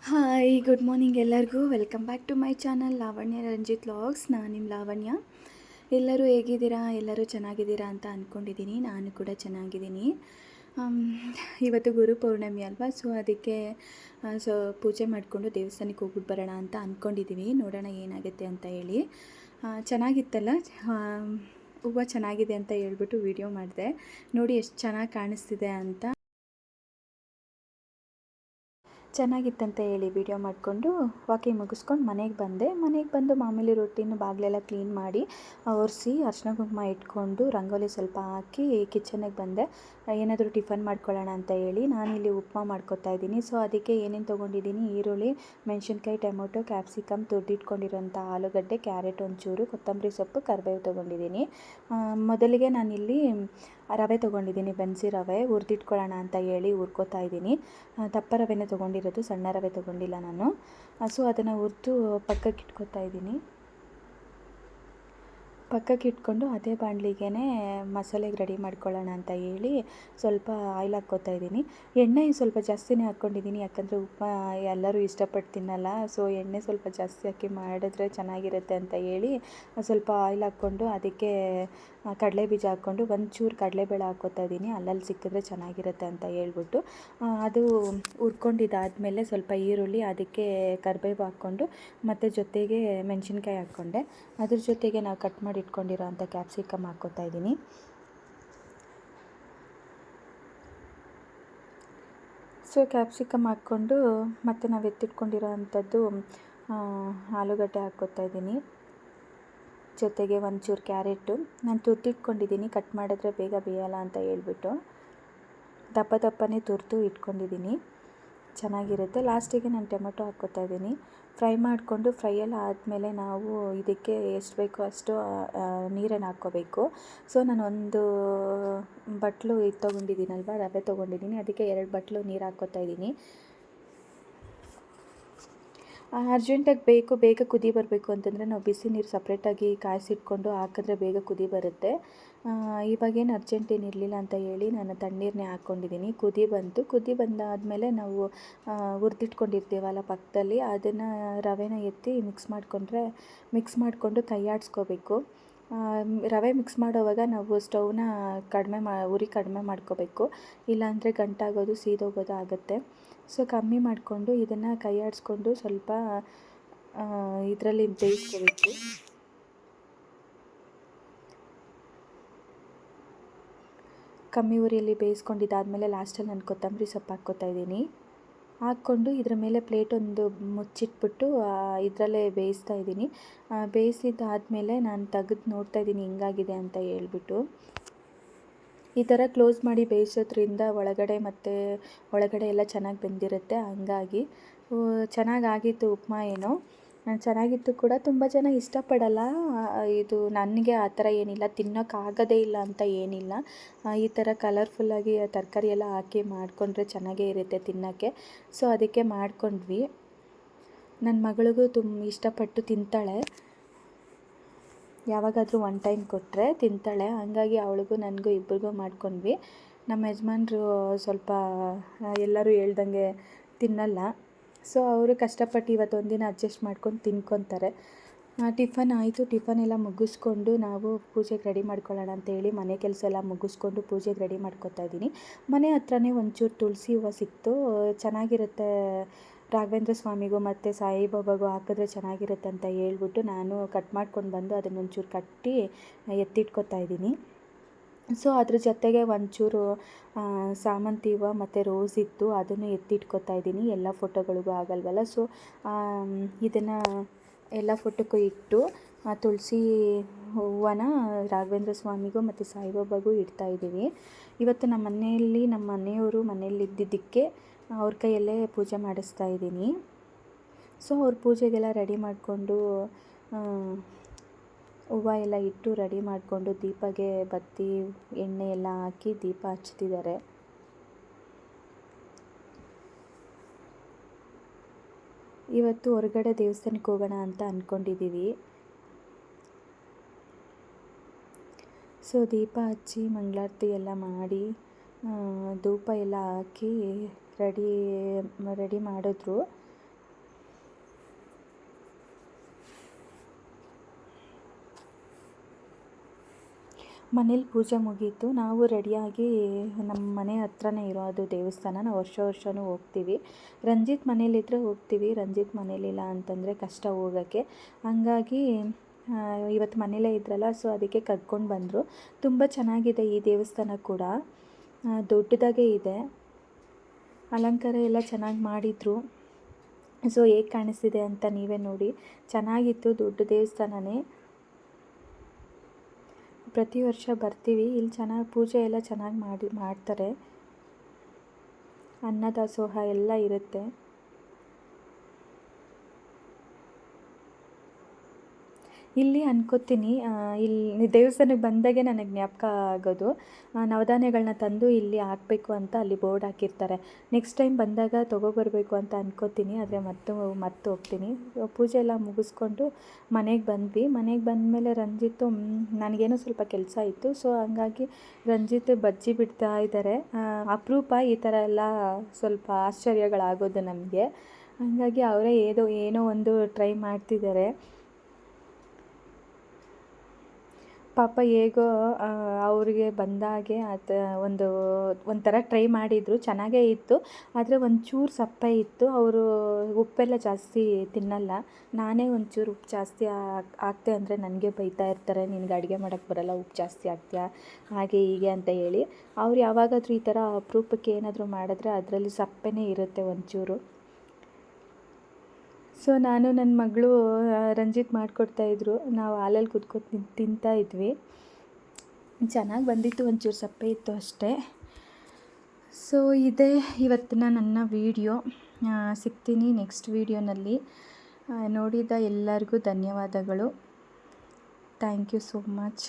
Hi good morning ಎಲ್ಲರಿಗೂ. Welcome back to my channel Lavanya Ranjith vlogs. ನಾನು ನಿಮ್ಮ ಲಾವಣ್ಯ. ಎಲ್ಲರೂ ಹೇಗಿದ್ದೀರಾ? ಎಲ್ಲರೂ ಚೆನ್ನಾಗಿದ್ದೀರಾ ಅಂತ ಅಂದ್ಕೊಂಡಿದ್ದೀನಿ. ನಾನು ಕೂಡ ಚೆನ್ನಾಗಿದ್ದೀನಿ. ಇವತ್ತು ಗುರು ಪೌರ್ಣಮಿ ಅಲ್ವಾ, ಸೊ ಅದಕ್ಕೆ ಪೂಜೆ ಮಾಡಿಕೊಂಡು ದೇವಸ್ಥಾನಕ್ಕೆ ಹೋಗ್ಬಿಟ್ಟು ಬರೋಣ ಅಂತ ಅಂದ್ಕೊಂಡಿದ್ದೀವಿ. ನೋಡೋಣ ಏನಾಗುತ್ತೆ ಅಂತ ಹೇಳಿ. ಚೆನ್ನಾಗಿತ್ತಲ್ಲ, ಹೂವು ಚೆನ್ನಾಗಿದೆ ಅಂತ ಹೇಳ್ಬಿಟ್ಟು ವಿಡಿಯೋ ಮಾಡಿದೆ. ನೋಡಿ ಎಷ್ಟು ಚೆನ್ನಾಗಿ ಕಾಣಿಸ್ತಿದೆ ಅಂತ. ಚೆನ್ನಾಗಿತ್ತಂತ ಹೇಳಿ ವಿಡಿಯೋ ಮಾಡಿಕೊಂಡು ವಾಕಿಂಗ್ ಮುಗಿಸ್ಕೊಂಡು ಮನೆಗೆ ಬಂದು ಮಾಮೂಲಿ ರೊಟ್ಟಿನ ಬಾಗಿಲೆಲ್ಲ ಕ್ಲೀನ್ ಮಾಡಿ ಒರೆಸಿ ಅರ್ಶಿನ ಕುಂಕುಮ ಇಟ್ಕೊಂಡು ರಂಗೋಲಿ ಸ್ವಲ್ಪ ಹಾಕಿ ಕಿಚನ್ನಿಗೆ ಬಂದೆ. ಏನಾದರೂ ಟಿಫನ್ ಮಾಡ್ಕೊಳ್ಳೋಣ ಅಂತ ಹೇಳಿ ನಾನಿಲ್ಲಿ ಉಪ್ಮಾ ಮಾಡ್ಕೊತಾ ಇದ್ದೀನಿ. ಸೊ ಅದಕ್ಕೆ ಏನೇನು ತೊಗೊಂಡಿದ್ದೀನಿ: ಈರುಳ್ಳಿ, ಮೆಣಸಿನ್ಕಾಯಿ, ಟೊಮೊಟೊ, ಕ್ಯಾಪ್ಸಿಕಮ್, ತುರಿದಿಟ್ಕೊಂಡಿರೋಂಥ ಆಲೂಗಡ್ಡೆ, ಕ್ಯಾರೆಟ್ ಒಂಚೂರು, ಕೊತ್ತಂಬರಿ ಸೊಪ್ಪು, ಕರಿಬೇವು ತೊಗೊಂಡಿದ್ದೀನಿ. ಮೊದಲಿಗೆ ನಾನಿಲ್ಲಿ ರವೆ ತೊಗೊಂಡಿದ್ದೀನಿ, ಬನ್ಸಿ ರವೆ. ಹುರಿದಿಟ್ಕೊಳ್ಳೋಣ ಅಂತ ಹೇಳಿ ಹುರ್ಕೋತಾ ಇದ್ದೀನಿ. ದಪ್ಪ ರವೆನೇ ತೊಗೊಂಡಿರೋದು, ಸಣ್ಣ ರವೆ ತೊಗೊಂಡಿಲ್ಲ ನಾನು. ಸೊ ಅದನ್ನು ಹುರಿದು ಪಕ್ಕಕ್ಕೆ ಇಟ್ಕೋತಾ ಇದ್ದೀನಿ. ಪಕ್ಕಕ್ಕೆ ಇಟ್ಕೊಂಡು ಅದೇ ಬಾಣಲಿಗೆ ಮಸಾಲೆಗೆ ರೆಡಿ ಮಾಡ್ಕೊಳ್ಳೋಣ ಅಂತ ಹೇಳಿ ಸ್ವಲ್ಪ ಆಯಿಲ್ ಹಾಕ್ಕೋತಾ ಇದ್ದೀನಿ. ಎಣ್ಣೆ ಸ್ವಲ್ಪ ಜಾಸ್ತಿನೇ ಹಾಕ್ಕೊಂಡಿದ್ದೀನಿ, ಯಾಕಂದರೆ ಉಪ್ಮಾ ಎಲ್ಲರೂ ಇಷ್ಟಪಟ್ಟು ತಿನ್ನಲ್ಲ. ಸೊ ಎಣ್ಣೆ ಸ್ವಲ್ಪ ಜಾಸ್ತಿ ಹಾಕಿ ಮಾಡಿದ್ರೆ ಚೆನ್ನಾಗಿರುತ್ತೆ ಅಂತ ಹೇಳಿ ಸ್ವಲ್ಪ ಆಯಿಲ್ ಹಾಕ್ಕೊಂಡು ಅದಕ್ಕೆ ಕಡಲೆ ಬೀಜ ಹಾಕ್ಕೊಂಡು ಒಂಚೂರು ಕಡಲೆಬೇಳೆ ಹಾಕ್ಕೋತಾ ಇದ್ದೀನಿ, ಅಲ್ಲಲ್ಲಿ ಸಿಕ್ಕಿದ್ರೆ ಚೆನ್ನಾಗಿರುತ್ತೆ ಅಂತ ಹೇಳ್ಬಿಟ್ಟು. ಅದು ಹುರ್ಕೊಂಡಿದ್ದಾದಮೇಲೆ ಸ್ವಲ್ಪ ಈರುಳ್ಳಿ, ಅದಕ್ಕೆ ಕರಿಬೇವು ಹಾಕ್ಕೊಂಡು ಮತ್ತು ಜೊತೆಗೆ ಮೆಣಸಿನ್ಕಾಯಿ ಹಾಕ್ಕೊಂಡೆ. ಅದ್ರ ಜೊತೆಗೆ ನಾವು ಕಟ್ ಮಾಡಿ ಇಟ್ಕೊಂಡಿರೋ ಅಂಥ ಕ್ಯಾಪ್ಸಿಕಮ್ ಹಾಕ್ಕೋತಾ ಇದ್ದೀನಿ. ಸೊ ಕ್ಯಾಪ್ಸಿಕಮ್ ಹಾಕ್ಕೊಂಡು ಮತ್ತು ನಾವು ಎತ್ತಿಟ್ಕೊಂಡಿರೋ ಅಂಥದ್ದು ಆಲೂಗಡ್ಡೆ ಹಾಕ್ಕೋತಾ ಇದ್ದೀನಿ. ಜೊತೆಗೆ ಒಂಚೂರು ಕ್ಯಾರೆಟು ನಾನು ತುರ್ದಿಟ್ಕೊಂಡಿದ್ದೀನಿ, ಕಟ್ ಮಾಡಿದ್ರೆ ಬೇಗ ಬೇಯಲ್ಲ ಅಂತ ಹೇಳ್ಬಿಟ್ಟು ದಪ್ಪನೇ ತುರಿದು ಇಟ್ಕೊಂಡಿದ್ದೀನಿ, ಚೆನ್ನಾಗಿರುತ್ತೆ. ಲಾಸ್ಟಿಗೆ ನಾನು ಟೊಮೆಟೊ ಹಾಕ್ಕೋತಾ ಇದ್ದೀನಿ. ಫ್ರೈ ಮಾಡಿಕೊಂಡು ಫ್ರೈಯೆಲ್ಲ ಆದಮೇಲೆ ನಾವು ಇದಕ್ಕೆ ಎಷ್ಟು ಬೇಕೋ ಅಷ್ಟು ನೀರನ್ನು ಹಾಕ್ಕೋಬೇಕು. ಸೊ ನಾನು ಒಂದು ಬಟ್ಲು ಇದು ತೊಗೊಂಡಿದ್ದೀನಲ್ವ, ರವೆ ತೊಗೊಂಡಿದ್ದೀನಿ, ಅದಕ್ಕೆ 2 ಬಟ್ಲು ನೀರು ಹಾಕ್ಕೋತಾ ಇದ್ದೀನಿ. ಅರ್ಜೆಂಟಾಗಿ ಬೇಗ ಕುದಿ ಬರಬೇಕು ಅಂತಂದರೆ ನಾವು ಬಿಸಿ ನೀರು ಸಪ್ರೇಟಾಗಿ ಕಾಯಿಸಿಟ್ಕೊಂಡು ಹಾಕಿದ್ರೆ ಬೇಗ ಕುದಿ ಬರುತ್ತೆ. ಇವಾಗೇನು ಅರ್ಜೆಂಟ್ ಏನು ಇರಲಿಲ್ಲ ಅಂತ ಹೇಳಿ ನಾನು ತಣ್ಣೀರನ್ನೇ ಹಾಕ್ಕೊಂಡಿದ್ದೀನಿ. ಕುದಿ ಬಂದಾದಮೇಲೆ ನಾವು ಹುರಿದಿಟ್ಕೊಂಡಿರ್ತೀವಲ್ಲ ಪಕ್ಕದಲ್ಲಿ, ಅದನ್ನು ರವೆನ ಎತ್ತಿ ಮಿಕ್ಸ್ ಮಾಡಿಕೊಂಡು ಕೈ ಆಡಿಸ್ಕೋಬೇಕು. ರವೆ ಮಿಕ್ಸ್ ಮಾಡೋವಾಗ ನಾವು ಸ್ಟವ್ನ ಉರಿ ಕಡಿಮೆ ಮಾಡ್ಕೋಬೇಕು, ಇಲ್ಲಾಂದರೆ ಗಂಟಾಗೋದು ಸೀದೋಗೋದು ಆಗುತ್ತೆ. ಸೊ ಕಮ್ಮಿ ಮಾಡಿಕೊಂಡು ಇದನ್ನು ಕೈ ಆಡಿಸ್ಕೊಂಡು ಸ್ವಲ್ಪ ಇದರಲ್ಲಿ ಬೇಯಿಸ್ಕೋಬೇಕು. ಕಮ್ಮಿ ಉರಿಯಲ್ಲಿ ಬೇಯಿಸ್ಕೊಂಡಿದ್ದಾದಮೇಲೆ ಲಾಸ್ಟಲ್ಲಿ ನಾನು ಕೊತ್ತಂಬರಿ ಸೊಪ್ಪು ಹಾಕ್ಕೋತಾ ಇದ್ದೀನಿ. ಹಾಕ್ಕೊಂಡು ಇದ್ರ ಮೇಲೆ ಪ್ಲೇಟ್ ಒಂದು ಮುಚ್ಚಿಟ್ಬಿಟ್ಟು ಇದರಲ್ಲೇ ಬೇಯಿಸ್ತಾ ಇದ್ದೀನಿ. ಬೇಯಿಸಿದ್ದಾದಮೇಲೆ ನಾನು ತೆಗೆದು ನೋಡ್ತಾ ಇದ್ದೀನಿ ಹೆಂಗಾಗಿದೆ ಅಂತ ಹೇಳ್ಬಿಟ್ಟು. ಈ ಥರ ಕ್ಲೋಸ್ ಮಾಡಿ ಬೇಯಿಸೋದ್ರಿಂದ ಒಳಗಡೆ ಎಲ್ಲ ಚೆನ್ನಾಗಿ ಬೆಂದಿರುತ್ತೆ. ಹಂಗಾಗಿ ಚೆನ್ನಾಗಾಗಿತ್ತು ಉಪ್ಮಾ. ಏನೋ ಚೆನ್ನಾಗಿತ್ತು ಕೂಡ. ತುಂಬ ಜನ ಇಷ್ಟಪಡಲ್ಲ ಇದು. ನನಗೆ ಆ ಥರ ಏನಿಲ್ಲ, ತಿನ್ನೋಕ್ಕಾಗೋದೇ ಇಲ್ಲ ಅಂತ ಏನಿಲ್ಲ. ಈ ಥರ ಕಲರ್ಫುಲ್ಲಾಗಿ ತರಕಾರಿ ಎಲ್ಲ ಹಾಕಿ ಮಾಡಿಕೊಂಡ್ರೆ ಚೆನ್ನಾಗೇ ಇರುತ್ತೆ ತಿನ್ನೋಕ್ಕೆ. ಸೊ ಅದಕ್ಕೆ ಮಾಡಿಕೊಂಡ್ವಿ. ನನ್ನ ಮಗಳಿಗೂ ಇಷ್ಟಪಟ್ಟು ತಿಂತಾಳೆ, ಯಾವಾಗಾದರೂ ಒನ್ ಟೈಮ್ ಕೊಟ್ಟರೆ ತಿಂತಾಳೆ. ಹಾಗಾಗಿ ಅವಳಿಗೂ ನನಗೂ ಇಬ್ಬರಿಗೂ ಮಾಡ್ಕೊಂಡ್ವಿ. ನಮ್ಮ ಯಜಮಾನ್ರು ಸ್ವಲ್ಪ ಎಲ್ಲರೂ ಹೇಳ್ದಂಗೆ ತಿನ್ನಲ್ಲ. ಸೊ ಅವರು ಕಷ್ಟಪಟ್ಟು ಇವತ್ತೊಂದಿನ ಅಡ್ಜಸ್ಟ್ ಮಾಡ್ಕೊಂಡು ತಿನ್ಕೊತಾರೆ. ಟಿಫನ್ ಆಯಿತು. ಟಿಫನ್ ಎಲ್ಲ ಮುಗಿಸ್ಕೊಂಡು ನಾವು ಪೂಜೆಗೆ ರೆಡಿ ಮಾಡ್ಕೊಳ್ಳೋಣ ಅಂತೇಳಿ ಮನೆ ಕೆಲಸ ಎಲ್ಲ ಮುಗಿಸ್ಕೊಂಡು ಪೂಜೆಗೆ ರೆಡಿ ಮಾಡ್ಕೊತಾ ಇದ್ದೀನಿ. ಮನೆ ಹತ್ರನೇ ಒಂಚೂರು ತುಳಸಿ ಹೂವು ಸಿಕ್ತು, ಚೆನ್ನಾಗಿರುತ್ತೆ. ರಾಘವೇಂದ್ರ ಸ್ವಾಮಿಗೂ ಮತ್ತು ಸಾಯಿಬಾಬಾಗೂ ಹಾಕಿದ್ರೆ ಚೆನ್ನಾಗಿರುತ್ತೆ ಅಂತ ಹೇಳ್ಬಿಟ್ಟು ನಾನು ಕಟ್ ಮಾಡ್ಕೊಂಡು ಬಂದು ಅದನ್ನೊಂಚೂರು ಕಟ್ಟಿ ಎತ್ತಿಟ್ಕೊತಾ ಇದ್ದೀನಿ. ಸೊ ಅದ್ರ ಜೊತೆಗೆ ಒಂಚೂರು ಸಾಮಂತಿ ಹೂವು ಮತ್ತು ರೋಸ್ ಇತ್ತು, ಅದನ್ನು ಎತ್ತಿಟ್ಕೊತಾ ಇದ್ದೀನಿ. ಎಲ್ಲ ಫೋಟೋಗಳಿಗೂ ಆಗಲ್ವಲ್ಲ. ಸೊ ಇದನ್ನು ಎಲ್ಲ ಫೋಟೋಕ್ಕೂ ಇಟ್ಟು ತುಳಸಿ ಹೂವನ ರಾಘವೇಂದ್ರ ಸ್ವಾಮಿಗೂ ಮತ್ತು ಸಾಯಿಬಾಬಾಗೂ ಇಡ್ತಾಯಿದ್ದೀವಿ. ಇವತ್ತು ನಮ್ಮ ಮನೆಯವರು ಮನೆಯಲ್ಲಿದ್ದದ್ದಕ್ಕೆ ಅವ್ರ ಕೈಯಲ್ಲೇ ಪೂಜೆ ಮಾಡಿಸ್ತಾ ಇದ್ದೀನಿ. ಸೊ ಅವ್ರ ಪೂಜೆಗೆಲ್ಲ ರೆಡಿ ಮಾಡಿಕೊಂಡು ಹೂವು ಎಲ್ಲ ಇಟ್ಟು ರೆಡಿ ಮಾಡಿಕೊಂಡು ದೀಪಗೆ ಬತ್ತಿ ಎಣ್ಣೆ ಎಲ್ಲ ಹಾಕಿ ದೀಪ ಹಚ್ತಿದ್ದಾರೆ. ಇವತ್ತು ಹೊರಗಡೆ ದೇವಸ್ಥಾನಕ್ಕೆ ಹೋಗೋಣ ಅಂತ ಅಂದ್ಕೊಂಡಿದ್ದೀವಿ. ಸೊ ದೀಪ ಹಚ್ಚಿ ಮಂಗಳಾರತಿ ಎಲ್ಲ ಮಾಡಿ ಧೂಪ ಎಲ್ಲ ಹಾಕಿ ರೆಡಿ ಮಾಡಿದ್ರು. ಮನೇಲಿ ಪೂಜೆ ಮುಗೀತು. ನಾವು ರೆಡಿಯಾಗಿ ನಮ್ಮ ಮನೆ ಹತ್ರನೇ ಇರೋ ಅದು ದೇವಸ್ಥಾನ, ನಾವು ವರ್ಷವೂ ಹೋಗ್ತೀವಿ. ರಂಜಿತ್ ಮನೇಲಿದ್ದರೆ ಹೋಗ್ತೀವಿ, ರಂಜಿತ್ ಮನೇಲಿಲ್ಲ ಅಂತಂದರೆ ಕಷ್ಟ ಹೋಗೋಕ್ಕೆ. ಹಂಗಾಗಿ ಇವತ್ತು ಮನೇಲೇ ಇದ್ರಲ್ಲ, ಸೊ ಅದಕ್ಕೆ ಕರ್ಕೊಂಡು ಬಂದರು. ತುಂಬ ಚೆನ್ನಾಗಿದೆ ಈ ದೇವಸ್ಥಾನ ಕೂಡ, ದೊಡ್ಡದಾಗೇ ಇದೆ. ಅಲಂಕಾರ ಎಲ್ಲ ಚೆನ್ನಾಗಿ ಮಾಡಿದರು. ಸೊ ಹೇಗೆ ಕಾಣಿಸ್ತಿದೆ ಅಂತ ನೀವೇ ನೋಡಿ. ಚೆನ್ನಾಗಿತ್ತು, ದೊಡ್ಡ ದೇವಸ್ಥಾನನೇ. ಪ್ರತಿ ವರ್ಷ ಬರ್ತೀವಿ. ಇಲ್ಲಿ ಚೆನ್ನಾಗಿ ಪೂಜೆ ಎಲ್ಲ ಚೆನ್ನಾಗಿ ಮಾಡ್ತಾರೆ. ಅನ್ನದಾಸೋಹ ಎಲ್ಲ ಇರುತ್ತೆ. ಇಲ್ಲಿ ಅನ್ಕೋತೀನಿ, ಇಲ್ಲಿ ದೇವಸ್ಥಾನಕ್ಕೆ ಬಂದಾಗೆ ನನಗೆ ಜ್ಞಾಪಕ ಆಗೋದು, ನವಧಾನ್ಯಗಳನ್ನ ತಂದು ಇಲ್ಲಿ ಹಾಕಬೇಕು ಅಂತ ಅಲ್ಲಿ ಬೋರ್ಡ್ ಹಾಕಿರ್ತಾರೆ. ನೆಕ್ಸ್ಟ್ ಟೈಮ್ ಬಂದಾಗ ತೊಗೊಬರ್ಬೇಕು ಅಂತ ಅನ್ಕೋತೀನಿ, ಆದರೆ ಮತ್ತೆ ಹೋಗ್ತೀನಿ. ಪೂಜೆ ಎಲ್ಲ ಮುಗಿಸ್ಕೊಂಡು ಮನೆಗೆ ಬಂದ್ವಿ. ಮನೆಗೆ ಬಂದಮೇಲೆ ರಂಜಿತ್ತು, ನನಗೇನೋ ಸ್ವಲ್ಪ ಕೆಲಸ ಇತ್ತು, ಸೊ ಹಂಗಾಗಿ ರಂಜಿತ್ ಬಜ್ಜಿ ಬಿಡ್ತಾ ಇದ್ದಾರೆ. ಅಪರೂಪ ಈ ಥರ ಎಲ್ಲ ಸ್ವಲ್ಪ ಆಶ್ಚರ್ಯಗಳಾಗೋದು ನಮಗೆ. ಹಾಗಾಗಿ ಅವರೇ ಏನೋ ಒಂದು ಟ್ರೈ ಮಾಡ್ತಿದ್ದಾರೆ. ಪಾಪ ಹೇಗೋ ಅವ್ರಿಗೆ ಬಂದಾಗೆ ಒಂಥರ ಟ್ರೈ ಮಾಡಿದರು, ಚೆನ್ನಾಗೇ ಇತ್ತು. ಆದರೆ ಒಂಚೂರು ಸಪ್ಪೆ ಇತ್ತು. ಅವರು ಉಪ್ಪೆಲ್ಲ ಜಾಸ್ತಿ ತಿನ್ನಲ್ಲ. ನಾನೇ ಒಂಚೂರು ಉಪ್ಪು ಜಾಸ್ತಿ ಹಾಕ್ತೆ ಅಂದರೆ ನನಗೆ ಬೈತಾ ಇರ್ತಾರೆ, ನಿನಗೆ ಅಡುಗೆ ಮಾಡೋಕ್ಕೆ ಬರಲ್ಲ, ಉಪ್ಪು ಜಾಸ್ತಿ ಹಾಕ್ತೀಯಾ, ಹಾಗೆ ಹೀಗೆ ಅಂತ ಹೇಳಿ. ಅವ್ರು ಯಾವಾಗಾದರೂ ಈ ಥರ ಅಪರೂಪಕ್ಕೆ ಏನಾದರೂ ಮಾಡಿದ್ರೆ ಅದರಲ್ಲಿ ಸಪ್ಪೆನೇ ಇರುತ್ತೆ ಒಂಚೂರು. ಸೊ ನಾನು ನನ್ನ ಮಗಳು ರಂಜಿತ್ ಮಾಡಿಕೊಡ್ತಾಯಿದ್ರು, ನಾವು ಹಾಲಲ್ಲಿ ಕುತ್ಕೊಂಡು ತಿಂತಾ ಇದ್ವಿ. ಚೆನ್ನಾಗಿ ಬಂದಿತ್ತು, ಒಂಚೂರು ಸಪ್ಪೆ ಇತ್ತು ಅಷ್ಟೇ. ಸೊ ಇದೇ ಇವತ್ತಿನ ನನ್ನ ವಿಡಿಯೋ. ಸಿಗ್ತೀನಿ ನೆಕ್ಸ್ಟ್ ವಿಡಿಯೋನಲ್ಲಿ. ನೋಡಿದ ಎಲ್ಲರಿಗೂ ಧನ್ಯವಾದಗಳು. Thank you so much.